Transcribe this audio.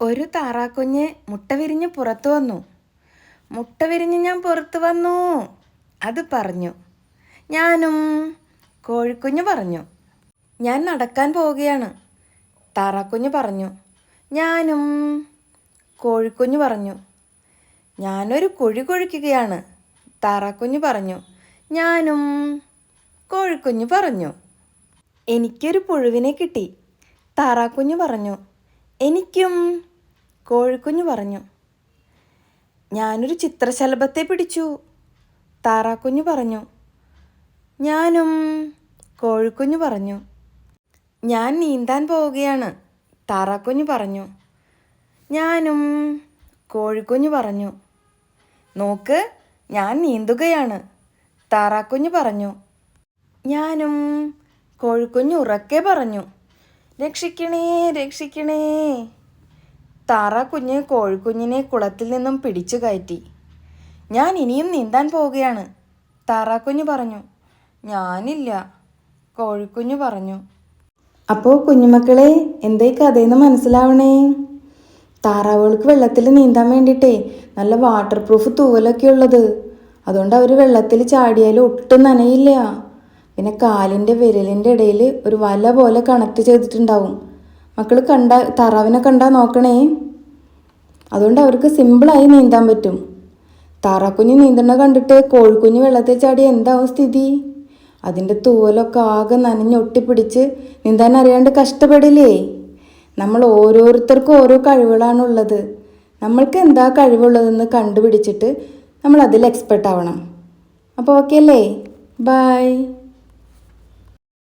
ഒരു താറാക്കുഞ്ഞ് മുട്ട വിരിഞ്ഞ് പുറത്തു വന്നു. മുട്ട വിരിഞ്ഞ് ഞാൻ പുറത്തു വന്നു അത് പറഞ്ഞു. ഞാനും. കോഴിക്കുഞ്ഞ് പറഞ്ഞു. ഞാൻ നടക്കാൻ പോവുകയാണ്. താറാക്കുഞ്ഞ് പറഞ്ഞു. ഞാനും. കോഴിക്കുഞ്ഞ് പറഞ്ഞു. ഞാനൊരു കുഴി കുഴിക്കുകയാണ്. താറാക്കുഞ്ഞ് പറഞ്ഞു. ഞാനും. കോഴിക്കുഞ്ഞ് പറഞ്ഞു. എനിക്കൊരു പുഴുവിനെ കിട്ടി. താറാക്കുഞ്ഞ് പറഞ്ഞു. എനിക്കും. കോഴിക്കുഞ്ഞ് പറഞ്ഞു. ഞാനൊരു ചിത്രശലഭത്തെ പിടിച്ചു. താറാക്കുഞ്ഞ് പറഞ്ഞു. ഞാനും. കോഴിക്കുഞ്ഞ് പറഞ്ഞു. ഞാൻ നീന്താൻ പോവുകയാണ്. താറാക്കുഞ്ഞ് പറഞ്ഞു. ഞാനും. കോഴിക്കുഞ്ഞ് പറഞ്ഞു. നോക്ക്, ഞാൻ നീന്തുകയാണ്. താറാക്കുഞ്ഞ് പറഞ്ഞു. ഞാനും. കോഴിക്കുഞ്ഞ് ഉറക്കെ പറഞ്ഞു. രക്ഷിക്കണേ, രക്ഷിക്കണേ. താറാക്കുഞ്ഞ് കോഴിക്കുഞ്ഞിനെ കുളത്തിൽ നിന്നും പിടിച്ചു കയറ്റി. ഞാൻ ഇനിയും നീന്താൻ പോവുകയാണ്. താറാക്കുഞ്ഞ് പറഞ്ഞു. ഞാനില്ല. കോഴിക്കുഞ്ഞ് പറഞ്ഞു. അപ്പോൾ കുഞ്ഞുമക്കളെ, എന്തായി കഥയെന്ന് മനസ്സിലാവണേ? താറാവുകൾക്ക് വെള്ളത്തിൽ നീന്താൻ വേണ്ടിയിട്ടേ നല്ല വാട്ടർ പ്രൂഫ് തൂവലൊക്കെ ഉള്ളത്. അതുകൊണ്ട് അവർ വെള്ളത്തിൽ ചാടിയാലും ഒട്ടും നനയില്ല. പിന്നെ കാലിൻ്റെ വിരലിൻ്റെ ഇടയിൽ ഒരു വല പോലെ കണക്ട് ചെയ്തിട്ടുണ്ടാവും. മക്കൾ താറാവിനെ കണ്ടാൽ നോക്കണേ. അതുകൊണ്ട് അവർക്ക് സിമ്പിളായി നീന്താൻ പറ്റും. താറാക്കുഞ്ഞ് നീന്തണ കണ്ടിട്ട് കോഴിക്കുഞ്ഞ് വെള്ളത്തിൽ ചാടി എന്താവും സ്ഥിതി? അതിൻ്റെ തൂവലൊക്കെ ആകെ നനഞ്ഞൊട്ടിപ്പിടിച്ച് നീന്താൻ അറിയാണ്ട് കഷ്ടപ്പെടില്ലേ? നമ്മൾ ഓരോരുത്തർക്കും ഓരോ കഴിവുകളാണുള്ളത്. നമ്മൾക്ക് എന്താ കഴിവുള്ളതെന്ന് കണ്ടുപിടിച്ചിട്ട് നമ്മൾ അതിൽ എക്സ്പെർട്ട് ആവണം. അപ്പോൾ ഓക്കെ അല്ലേ? ബൈ.